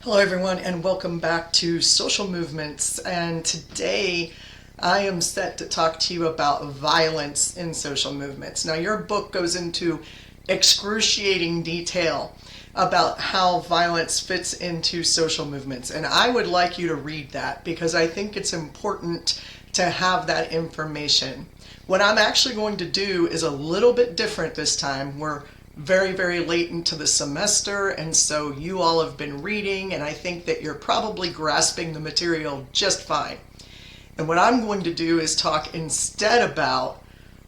Hello, everyone, and welcome back to Social Movements. And today I am set to talk to you about violence in social movements. Now, your book goes into excruciating detail about how violence fits into social movements. And I would like you to read that because I think it's important to have that information. What I'm actually going to do is a little bit different this time. We're very late into the semester, and so you all have been reading, and I think that you're probably grasping the material just fine. And what I'm going to do is talk instead about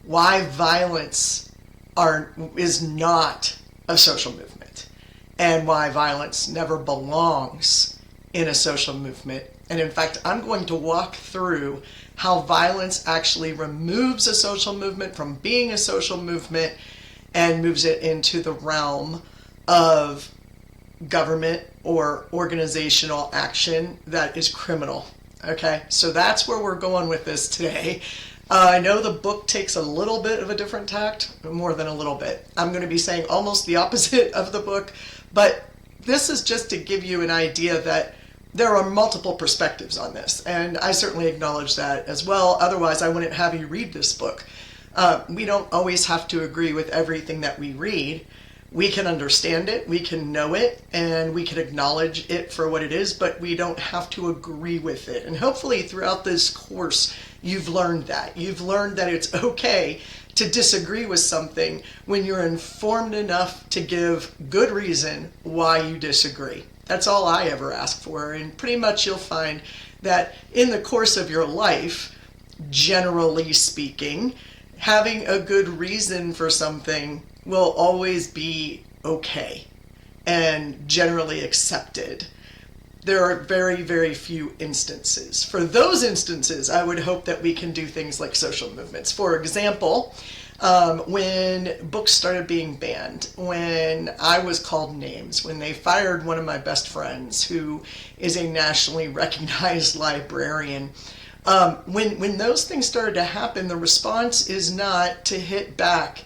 why violence is not a social movement and why violence never belongs in a social movement. And in fact, I'm going to walk through how violence actually removes a social movement from being a social movement and moves it into the realm of government or organizational action that is criminal. Okay, so that's where we're going with this today. I know the book takes a little bit of a different tact, more than a little bit. I'm going to be saying almost the opposite of the book, but this is just to give you an idea that there are multiple perspectives on this, and I certainly acknowledge that as well. Otherwise, I wouldn't have you read this book. We don't always have to agree with everything that we read. We can understand it, we can know it, and we can acknowledge it for what it is, but we don't have to agree with it. And hopefully throughout this course, you've learned that. You've learned that it's okay to disagree with something when you're informed enough to give good reason why you disagree. That's all I ever ask for, and pretty much you'll find that in the course of your life, generally speaking, having a good reason for something will always be okay and generally accepted. There are very few instances. For those instances, I would hope that we can do things like social movements. For example, when books started being banned, when I was called names, when they fired one of my best friends who is a nationally recognized librarian, when those things started to happen, the response is not to hit back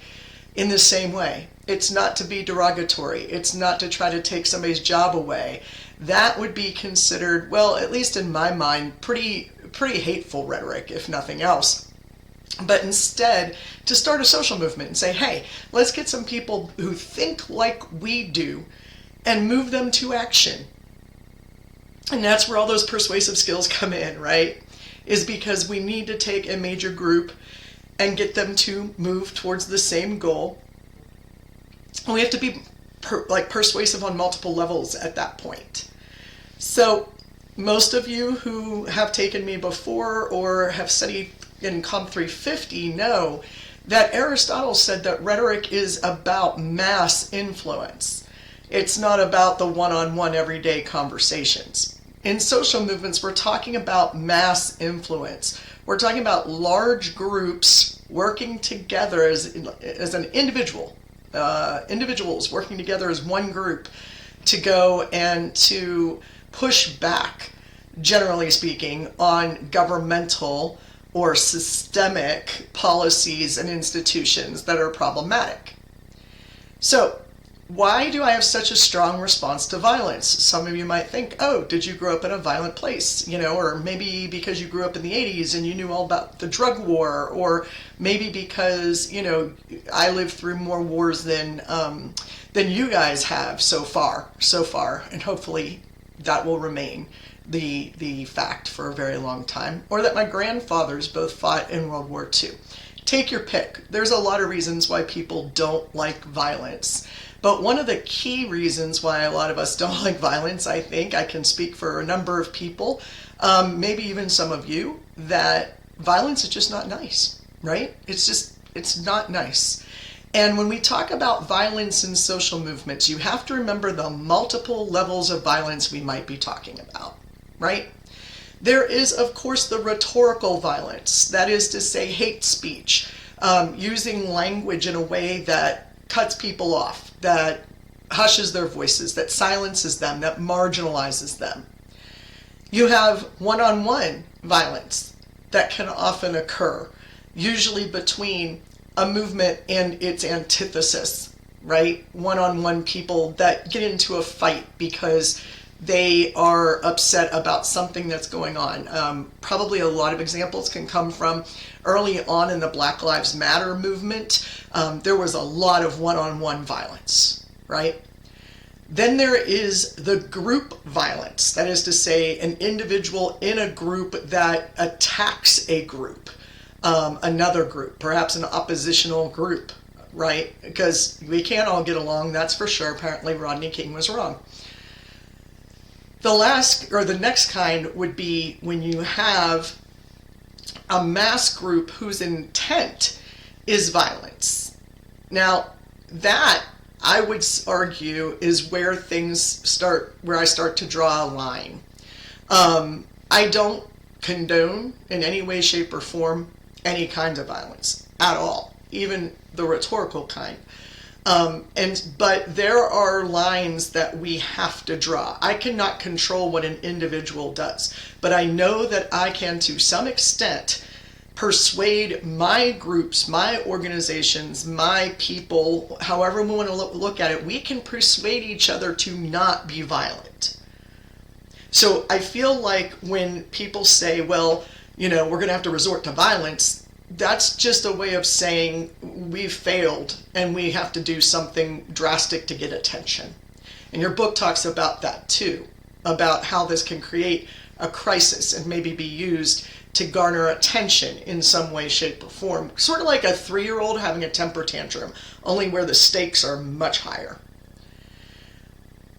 in the same way. It's not to be derogatory. It's not to try to take somebody's job away. That would be considered, well, at least in my mind, pretty hateful rhetoric, if nothing else. But instead, to start a social movement and say, hey, let's get some people who think like we do and move them to action. And that's where all those persuasive skills come in, right? Is because we need to take a major group and get them to move towards the same goal. We have to be persuasive on multiple levels at that point. So most of you who have taken me before or have studied in Comp 350 know that Aristotle said that rhetoric is about mass influence. It's not about the one-on-one everyday conversations. In social movements, we're talking about mass influence. We're talking about large groups working together as an individual, individuals working together as one group to go and to push back, generally speaking, on governmental or systemic policies and institutions that are problematic. So, why do I have such a strong response to violence? Some of you might think, oh, did you grow up in a violent place? Or maybe because you grew up in the 80s and you knew all about the drug war, or maybe because, I lived through more wars than you guys have so far, and hopefully that will remain the fact for a very long time, or that my grandfathers both fought in World War II. Take your pick. There's a lot of reasons why people don't like violence. But one of the key reasons why a lot of us don't like violence, I think, I can speak for a number of people, maybe even some of you, that violence is just not nice, right? It's not nice. And when we talk about violence in social movements, you have to remember the multiple levels of violence we might be talking about, right? There is, of course, the rhetorical violence, that is to say hate speech, using language in a way that cuts people off, that hushes their voices, that silences them, that marginalizes them. You have one-on-one violence that can often occur, usually between a movement and its antithesis, right? One-on-one people that get into a fight because they are upset about something that's going on. Probably a lot of examples can come from early on in the Black Lives Matter movement. There was a lot of one-on-one violence, right? Then there is the group violence. That is to say, an individual in a group that attacks a group, another group, perhaps an oppositional group, right? Because we can't all get along, that's for sure. Apparently Rodney King was wrong. The next kind would be when you have a mass group whose intent is violence. Now, that, I would argue, is where I start to draw a line. I don't condone in any way, shape, or form any kind of violence at all, even the rhetorical kind. But there are lines that we have to draw. I cannot control what an individual does, but I know that I can, to some extent, persuade my groups, my organizations, my people, however we want to look at it, we can persuade each other to not be violent. So I feel like when people say, well, we're going to have to resort to violence, that's just a way of saying we've failed and we have to do something drastic to get attention. And your book talks about that too, about how this can create a crisis and maybe be used to garner attention in some way, shape, or form. Sort of like a 3-year-old having a temper tantrum, only where the stakes are much higher.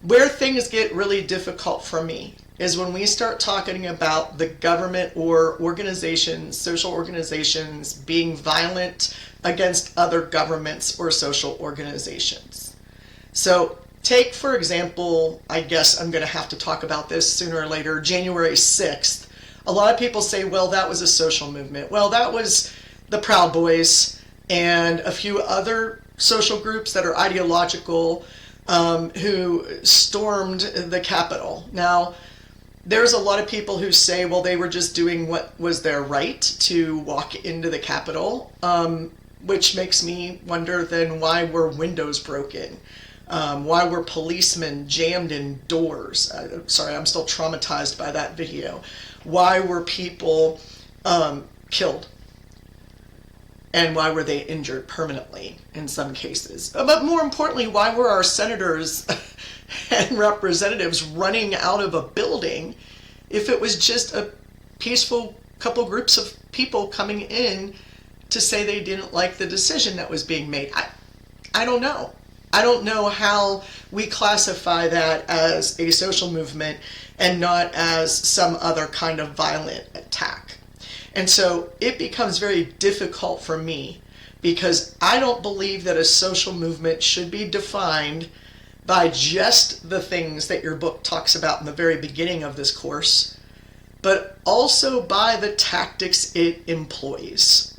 Where things get really difficult for me is when we start talking about the government or organizations, social organizations, being violent against other governments or social organizations. So take, for example, I guess I'm going to have to talk about this sooner or later, January 6th. A lot of people say, well, that was a social movement. Well, that was the Proud Boys and a few other social groups that are ideological who stormed the Capitol. Now, there's a lot of people who say, well, they were just doing what was their right to walk into the Capitol, which makes me wonder then why were windows broken? Why were policemen jammed in doors? Sorry, I'm still traumatized by that video. Why were people killed? And why were they injured permanently in some cases? But more importantly, why were our senators and representatives running out of a building if it was just a peaceful couple groups of people coming in to say they didn't like the decision that was being made? I don't know. I don't know how we classify that as a social movement and not as some other kind of violent attack. And so it becomes very difficult for me because I don't believe that a social movement should be defined by just the things that your book talks about in the very beginning of this course, but also by the tactics it employs.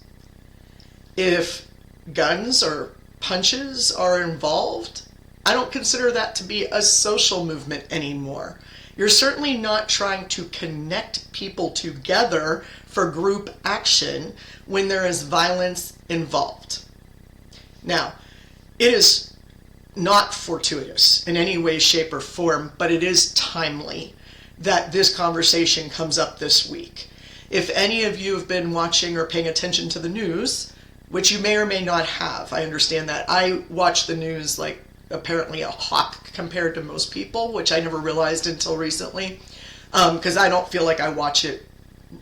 If guns or punches are involved, I don't consider that to be a social movement anymore. You're certainly not trying to connect people together for group action when there is violence involved. Now, it is not fortuitous in any way, shape, or form, but it is timely that this conversation comes up this week. If any of you have been watching or paying attention to the news, which you may or may not have, I understand that. I watch the news like apparently a hawk compared to most people, which I never realized until recently, because I don't feel like I watch it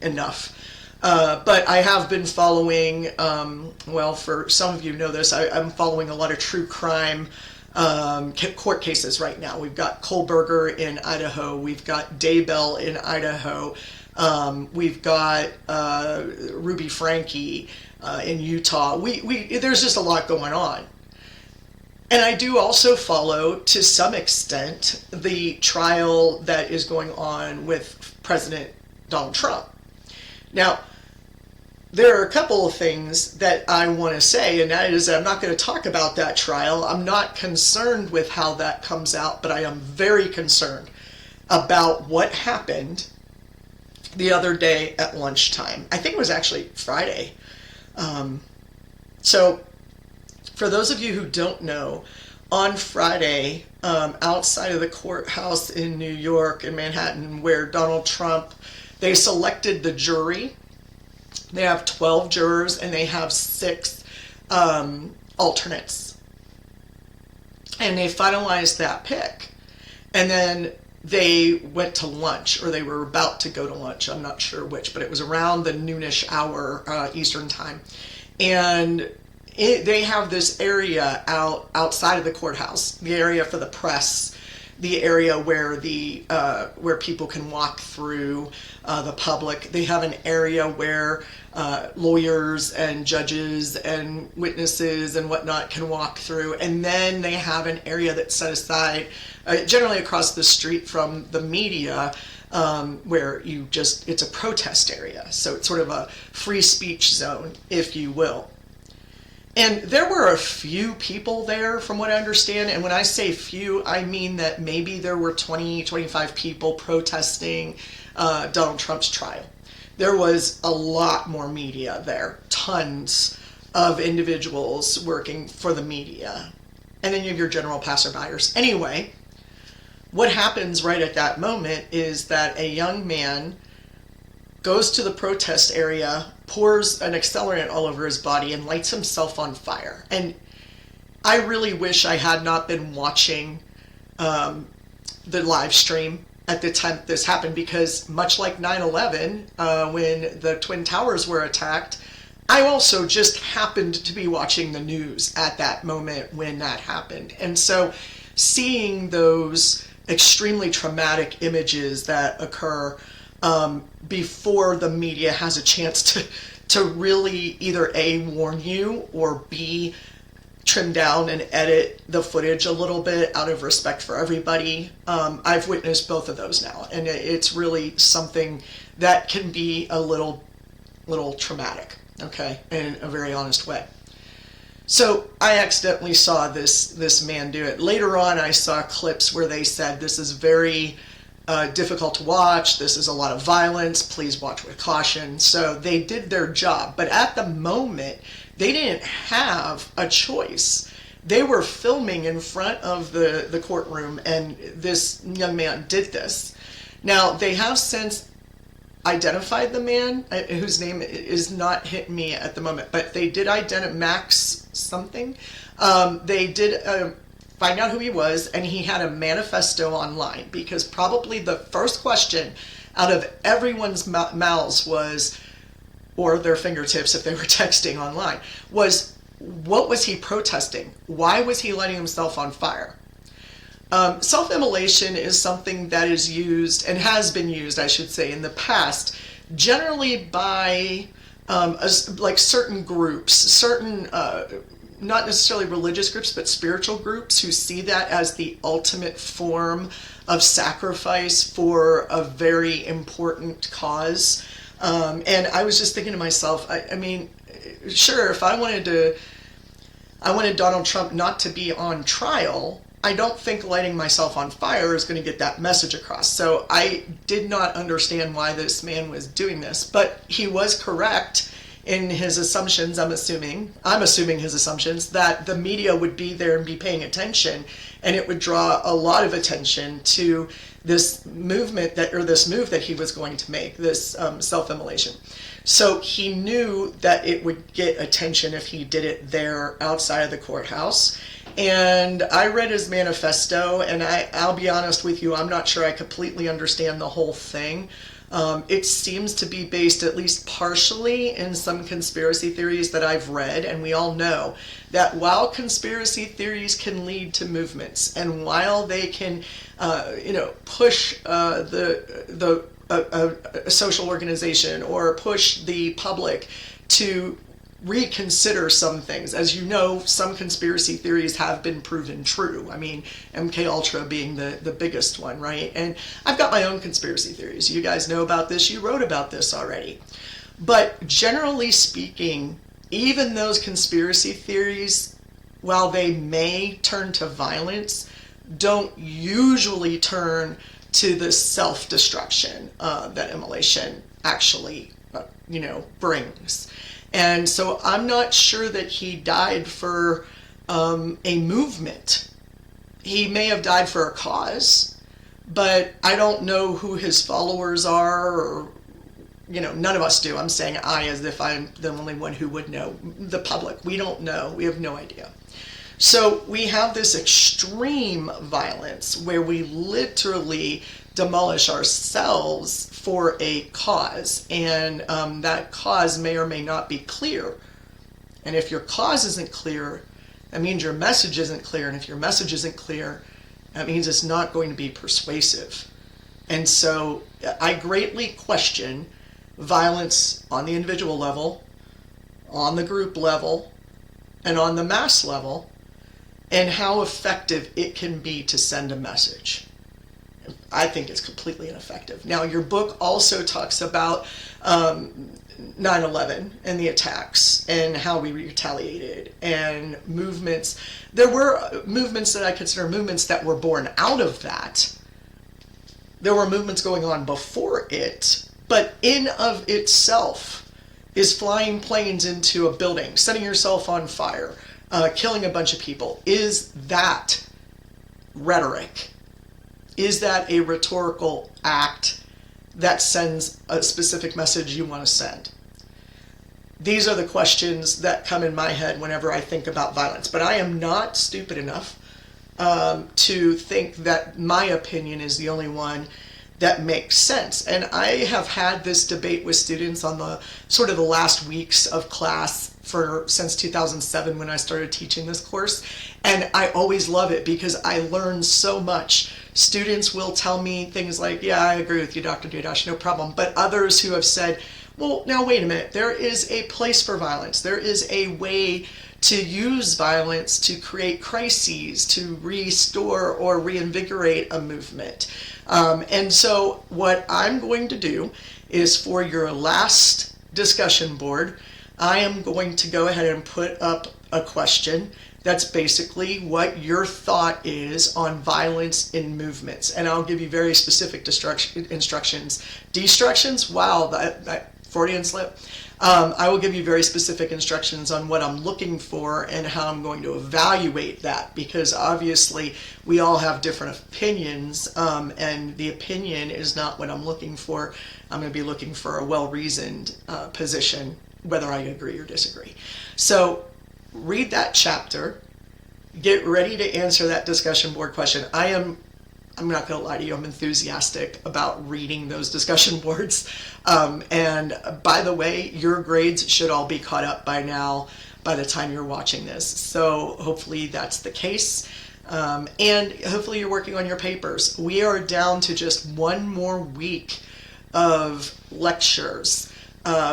enough. But I have been following, well, for some of you know this, I'm following a lot of true crime court cases right now. We've got Kohlberger in Idaho. We've got Daybell in Idaho. We've got Ruby Franke in Utah. There's just a lot going on. And I do also follow, to some extent, the trial that is going on with President Donald Trump. Now, there are a couple of things that I want to say, and that is that I'm not going to talk about that trial. I'm not concerned with how that comes out, but I am very concerned about what happened the other day at lunchtime. I think it was actually Friday. So, for those of you who don't know, on Friday, outside of the courthouse in New York, in Manhattan, where Donald Trump, they selected the jury. They have 12 jurors and they have 6 alternates. And they finalized that pick. And then they went to lunch, or they were about to go to lunch. I'm not sure which, but it was around the noonish hour Eastern time. And they have this area outside of the courthouse, the area for the press, the area where where people can walk through, the public. They have an area where lawyers and judges and witnesses and whatnot can walk through, and then they have an area that's set aside, generally across the street from the media, where it's a protest area. So it's sort of a free speech zone, if you will. And there were a few people there, from what I understand. And when I say few, I mean that maybe there were 20, 25 people protesting Donald Trump's trial. There was a lot more media there, tons of individuals working for the media. And then you have your general passerbyers. Anyway, what happens right at that moment is that a young man goes to the protest area, pours an accelerant all over his body, and lights himself on fire. And I really wish I had not been watching the live stream at the time this happened, because much like 9/11, when the Twin Towers were attacked, I also just happened to be watching the news at that moment when that happened. And so seeing those extremely traumatic images that occur before the media has a chance to really either A, warn you, or B, trim down and edit the footage a little bit out of respect for everybody. I've witnessed both of those now, and it's really something that can be a little traumatic, okay, in a very honest way. So I accidentally saw this man do it. Later on, I saw clips where they said, this is very difficult to watch, this is a lot of violence, please watch with caution. So they did their job. But at the moment, they didn't have a choice. They were filming in front of the courtroom, and this young man did this. Now, they have since identified the man, whose name is not hitting me at the moment, but they did identify Max something. They did find out who he was, and he had a manifesto online, because probably the first question out of everyone's mouths was, or their fingertips if they were texting online, was, what was he protesting? Why was he lighting himself on fire? Self-immolation is something that is used, and has been used, I should say, in the past, generally by like certain groups, certain not necessarily religious groups, but spiritual groups, who see that as the ultimate form of sacrifice for a very important cause. And I was just thinking to myself, I mean, sure, if I wanted Donald Trump not to be on trial, I don't think lighting myself on fire is going to get that message across. So I did not understand why this man was doing this, but he was correct in his assumptions. I'm assuming his assumptions, that the media would be there and be paying attention, and it would draw a lot of attention to this movement this move that he was going to make, this self-immolation. So he knew that it would get attention if he did it there outside of the courthouse. And I read his manifesto, and I'll be honest with you, I'm not sure I completely understand the whole thing. It seems to be based, at least partially, in some conspiracy theories that I've read, and we all know that while conspiracy theories can lead to movements, and while they can, push a social organization, or push the public to reconsider some things. As you know, some conspiracy theories have been proven true. I mean, MK Ultra being the biggest one, right? And I've got my own conspiracy theories. You guys know about this. You wrote about this already. But generally speaking, even those conspiracy theories, while they may turn to violence, don't usually turn to the self-destruction that immolation actually, brings. And so I'm not sure that he died for a movement. he may have died for a cause, but I don't know who his followers are, or, none of us do. I'm saying I as if I'm the only one who would know. The public, we don't know. We have no idea. So we have this extreme violence where we literally demolish ourselves for a cause, and that cause may or may not be clear. And if your cause isn't clear, that means your message isn't clear. And if your message isn't clear, that means it's not going to be persuasive. And so I greatly question violence on the individual level, on the group level, and on the mass level, and how effective it can be to send a message. I think it's completely ineffective. Now, your book also talks about 9/11 and the attacks and how we retaliated, and movements. There were movements that I consider movements that were born out of that. There were movements going on before it, but in of itself is flying planes into a building, setting yourself on fire, killing a bunch of people. Is that rhetoric? Is that a rhetorical act that sends a specific message you want to send? These are the questions that come in my head whenever I think about violence. But I am not stupid enough to think that my opinion is the only one that makes sense. And I have had this debate with students on the sort of the last weeks of class since 2007 when I started teaching this course. And I always love it because I learn so much. Students will tell me things like, yeah, I agree with you, Dr. Dudash, no problem. But others who have said, well, now wait a minute, there is a place for violence. There is a way to use violence to create crises, to restore or reinvigorate a movement. And so what I'm going to do is, for your last discussion board, I am going to go ahead and put up a question that's basically what your thought is on violence in movements. And I'll give you very specific instructions. Destructions? Wow, that Freudian slip. I will give you very specific instructions on what I'm looking for and how I'm going to evaluate that, because obviously we all have different opinions, and the opinion is not what I'm looking for. I'm going to be looking for a well-reasoned position, whether I agree or disagree. So read that chapter, get ready to answer that discussion board question. I'm not going to lie to you, I'm enthusiastic about reading those discussion boards. And by the way, your grades should all be caught up by now, by the time you're watching this. So hopefully that's the case. And hopefully you're working on your papers. We are down to just one more week of lectures,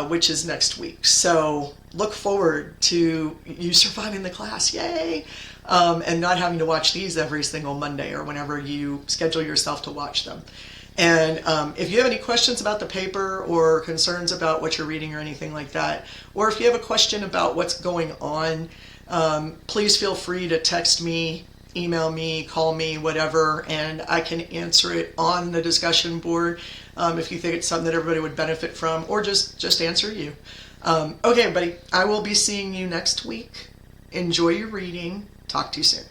which is next week. So look forward to you surviving the class, yay! And not having to watch these every single Monday or whenever you schedule yourself to watch them. And if you have any questions about the paper or concerns about what you're reading or anything like that, or if you have a question about what's going on, please feel free to text me, email me, call me, whatever, and I can answer it on the discussion board if you think it's something that everybody would benefit from, or just answer you. Okay, everybody, I will be seeing you next week. Enjoy your reading. Talk to you soon.